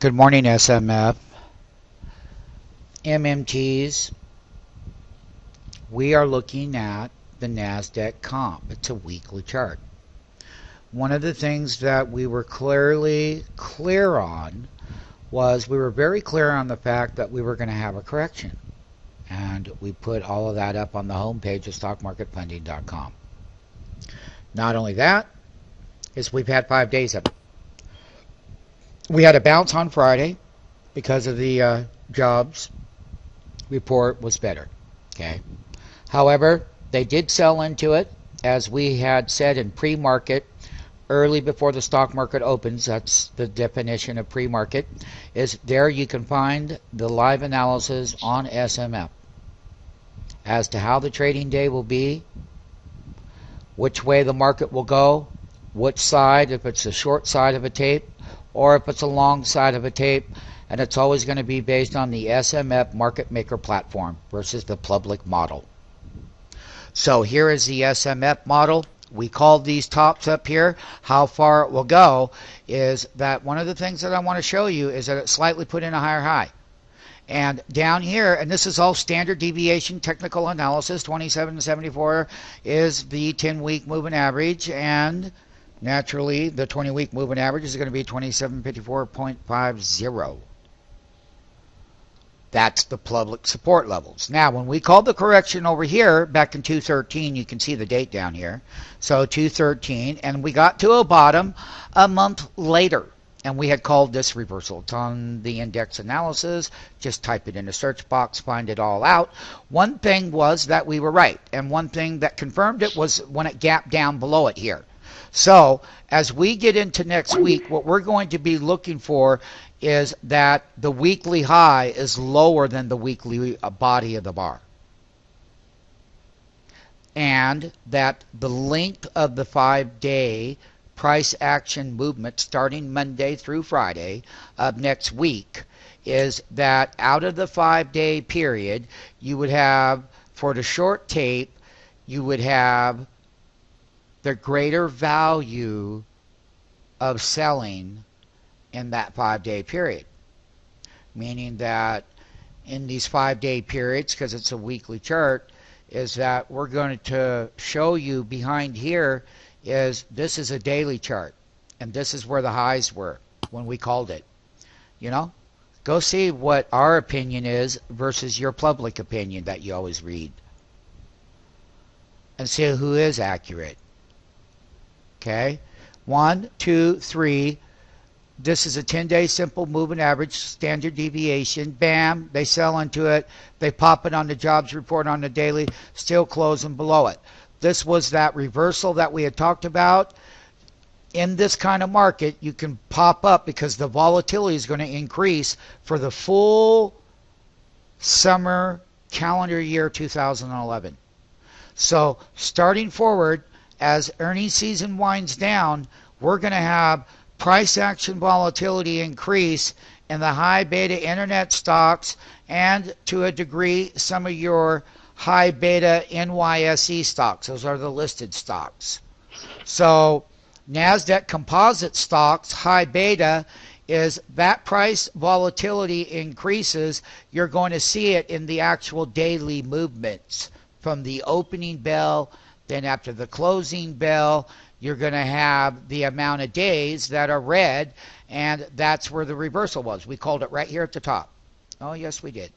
Good morning, SMF. MMTs. We are looking at the Nasdaq Comp. It's a weekly chart. One of the things that we were clearly clear on was we were very clear on the fact that we were going to have a correction. And we put all of that up on the homepage of stockmarketfunding.com. Not only that, is we've had 5 days of it. We had a bounce on Friday because of the jobs report was better. Okay. However, they did sell into it, as we had said in pre-market, early before the stock market opens. That's the definition of pre-market. Is there you can find the live analysis on SMF as to how the trading day will be, which way the market will go, which side, if it's the short side of a tape, or if it's a long side of a tape, and it's always going to be based on the SMF market maker platform versus the public model. So here is the SMF model. We called these tops up here. How far it will go is that one of the things that I want to show you is that it slightly put in a higher high. And down here, and this is all standard deviation technical analysis, 2774 is the 10-week moving average, and naturally, the 20-week moving average is going to be 2754.50. That's the public support levels. Now, when we called the correction over here back in 213, you can see the date down here. So 213, and we got to a bottom a month later. And we had called this reversal. It's on the index analysis. Just type it in the search box, find it all out. One thing was that we were right. And one thing that confirmed it was when it gapped down below it here. So as we get into next week, what we're going to be looking for is that the weekly high is lower than the weekly body of the bar. And that the length of the 5-day price action movement starting Monday through Friday of next week is that out of the 5-day period, you would have, for the short tape, you would have the greater value of selling in that 5-day period. Meaning that in these 5-day periods, because it's a weekly chart, is that we're going to show you behind here is this is a daily chart. And this is where the highs were when we called it. You know? Go see what our opinion is versus your public opinion that you always read. And see who is accurate. Okay, 1, 2, 3. This is a 10-day simple moving average, standard deviation. Bam, they sell into it. They pop it on the jobs report on the daily, still closing below it. This was that reversal that we had talked about. In this kind of market, you can pop up because the volatility is going to increase for the full summer calendar year 2011. So starting forward, as earnings season winds down, we're going to have price action volatility increase in the high beta internet stocks and to a degree some of your high beta NYSE stocks. Those are the listed stocks. So Nasdaq Composite stocks, high beta, is that price volatility increases. You're going to see it in the actual daily movements from the opening bell. Then after the closing bell, you're going to have the amount of days that are red, and that's where the reversal was. We called it right here at the top. Oh, yes, we did.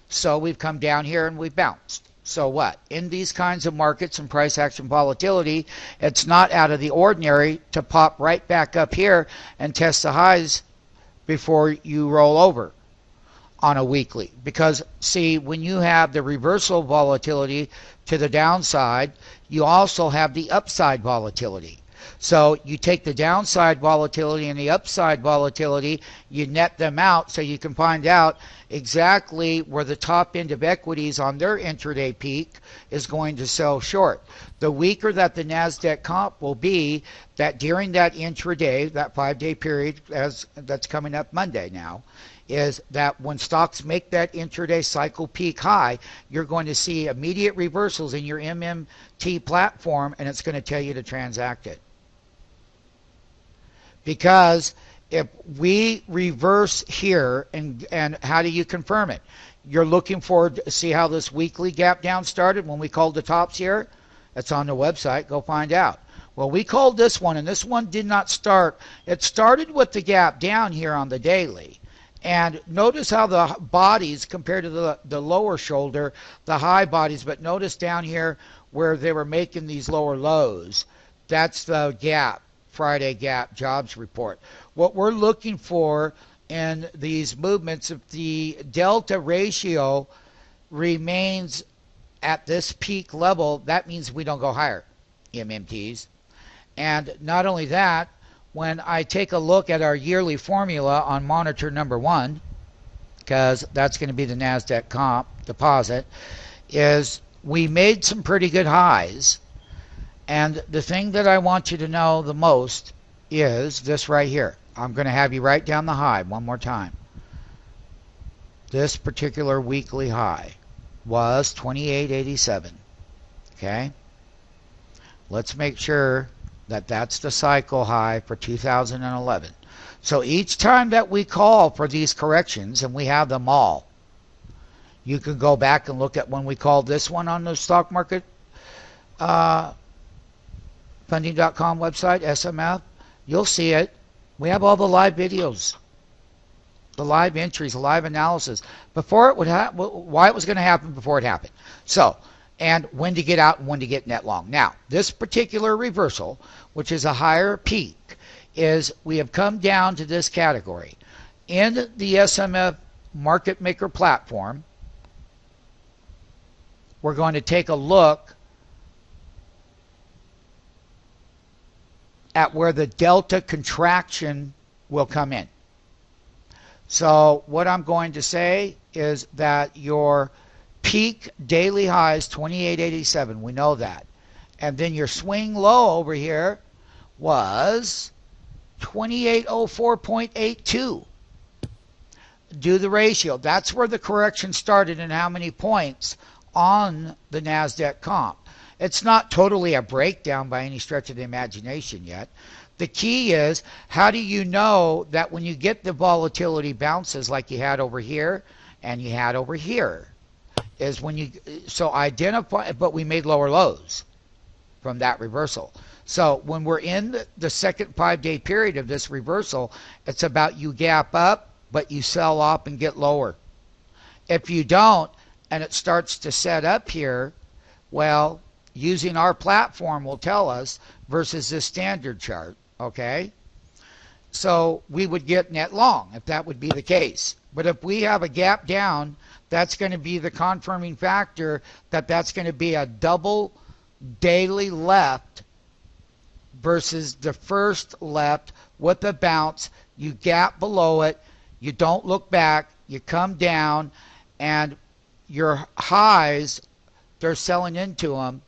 So we've come down here and we've bounced. So what? In these kinds of markets and price action volatility, it's not out of the ordinary to pop right back up here and test the highs before you roll over on a weekly. Because see, when you have the reversal volatility to the downside, you also have the upside volatility. So you take the downside volatility and the upside volatility, you net them out so you can find out exactly where the top end of equities on their intraday peak is going to sell short. The weaker that the Nasdaq comp will be, that during that intraday, that 5-day period that's coming up Monday now, is that when stocks make that intraday cycle peak high, you're going to see immediate reversals in your MMT platform, and it's going to tell you to transact it. Because if we reverse here, and how do you confirm it? You're looking forward to see how this weekly gap down started when we called the tops here. It's on the website. Go find out. Well, we called this one, and this one did not start. It started with the gap down here on the daily. And notice how the bodies compared to the lower shoulder, the high bodies, but notice down here where they were making these lower lows. That's the gap, Friday gap jobs report. What we're looking for in these movements, if the delta ratio remains at this peak level, that means we don't go higher, MMTs. And not only that, when I take a look at our yearly formula on monitor number 1, because that's going to be the Nasdaq Composite, is we made some pretty good highs. And the thing that I want you to know the most is this right here. I'm going to have you write down the high one more time. This particular weekly high was 28.87. Okay? Let's make sure that that's the cycle high for 2011. So each time that we call for these corrections, and we have them all, you can go back and look at when we called this one on the stock market funding.com website, SMF. You'll see it. We have all the live videos, the live entries, the live analysis before it would happen, why it was going to happen before it happened. So, and when to get out and when to get net long. Now, this particular reversal, which is a higher peak, is we have come down to this category. In the SMF market maker platform, we're going to take a look at where the delta contraction will come in. So what I'm going to say is that your peak daily high is 28.87. We know that. And then your swing low over here was 2804.82. Do the ratio. That's where the correction started and how many points on the Nasdaq Comp. It's not totally a breakdown by any stretch of the imagination yet. The key is, how do you know that when you get the volatility bounces like you had over here and you had over here, is when you, so identify, but we made lower lows from that reversal. So when we're in the second 5-day period of this reversal, it's about you gap up, but you sell off and get lower. If you don't, and it starts to set up here, well, using our platform will tell us versus this standard chart, okay? So we would get net long if that would be the case. But if we have a gap down, that's going to be the confirming factor that that's going to be a double daily left versus the first left with a bounce. You gap below it, you don't look back, you come down, and your highs, they're selling into them.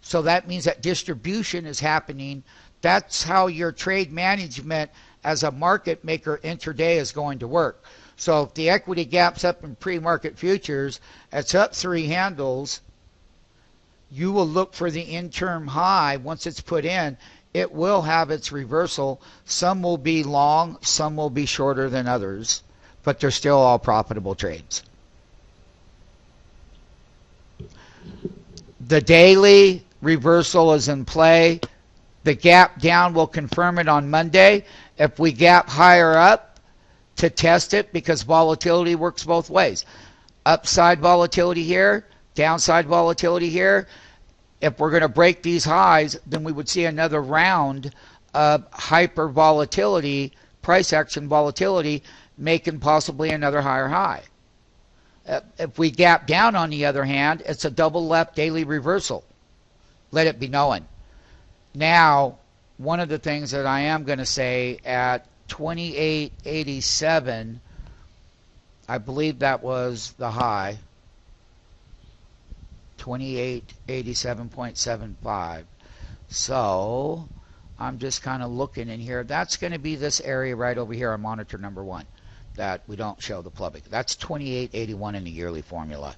So that means that distribution is happening. That's how your trade management as a market maker intraday is going to work. So if the equity gaps up in pre-market futures, it's up 3 handles, you will look for the interim high. Once it's put in, it will have its reversal. Some will be long, some will be shorter than others, but they're still all profitable trades. The daily reversal is in play. The gap down will confirm it on Monday. If we gap higher up to test it, because volatility works both ways. Upside volatility here, downside volatility here. If we're going to break these highs, then we would see another round of hyper volatility, price action volatility, making possibly another higher high. If we gap down, on the other hand, it's a double left daily reversal. Let it be known. Now, one of the things that I am going to say at 28.87, I believe that was the high, 2887.75. So I'm just kind of looking in here. That's going to be this area right over here on monitor number 1 that we don't show the public. That's 2881 in the yearly formula.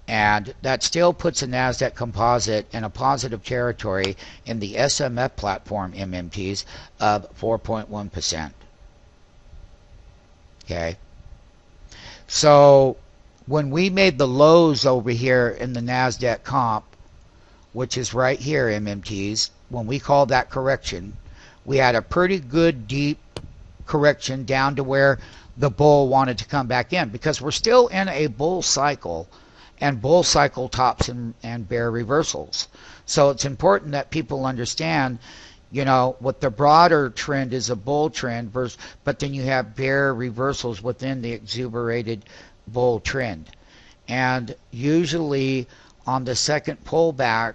And that still puts a Nasdaq Composite in a positive territory in the SMF platform MMTs of 4.1%. Okay. So when we made the lows over here in the Nasdaq Comp, which is right here, MMTs, when we called that correction, we had a pretty good deep correction down to where the bull wanted to come back in, because we're still in a bull cycle, and bull cycle tops and bear reversals. So it's important that people understand, you know, what the broader trend is, a bull trend versus, but then you have bear reversals within the exuberated bull trend. And usually on the second pullback,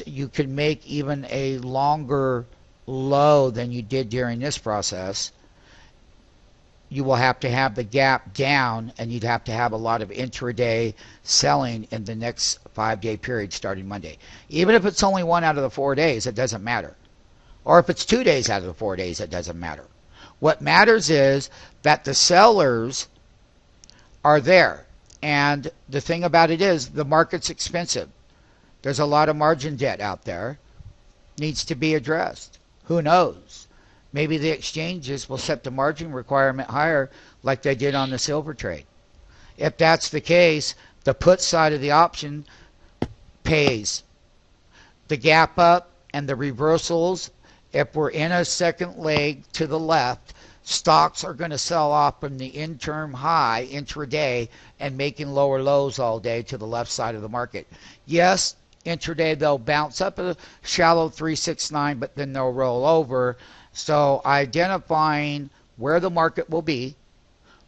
you can make even a longer low than you did during this process. You will have to have the gap down, and you'd have to have a lot of intraday selling in the next 5-day period starting Monday. Even if it's only 1 out of the 4 days, it doesn't matter. Or if it's 2 days out of the 4 days, it doesn't matter. What matters is that the sellers are there. And the thing about it is, the market's expensive. There's a lot of margin debt out there. Needs to be addressed. Who knows? Maybe the exchanges will set the margin requirement higher like they did on the silver trade. If that's the case, the put side of the option pays. The gap up and the reversals, if we're in a second leg to the left, stocks are going to sell off from the interim high intraday and making lower lows all day to the left side of the market. Yes, intraday they'll bounce up a shallow 369, but then they'll roll over. So identifying where the market will be,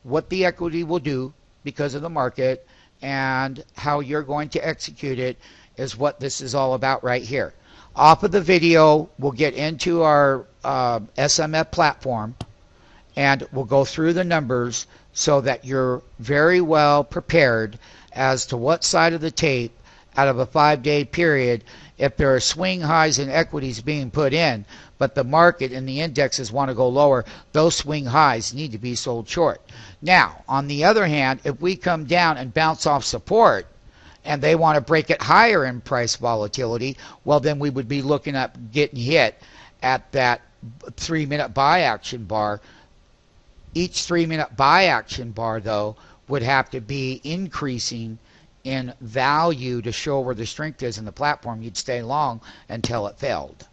what the equity will do because of the market, and how you're going to execute it is what this is all about right here. Off of the video, we'll get into our SMF platform, and we'll go through the numbers so that you're very well prepared as to what side of the tape out of a 5-day period, if there are swing highs in equities being put in, but the market and the indexes want to go lower, those swing highs need to be sold short. Now, on the other hand, if we come down and bounce off support and they want to break it higher in price volatility, well, then we would be looking at getting hit at that 3-minute buy action bar. Each 3-minute buy action bar, though, would have to be increasing in value to show where the strength is in the platform. You'd stay long until it failed.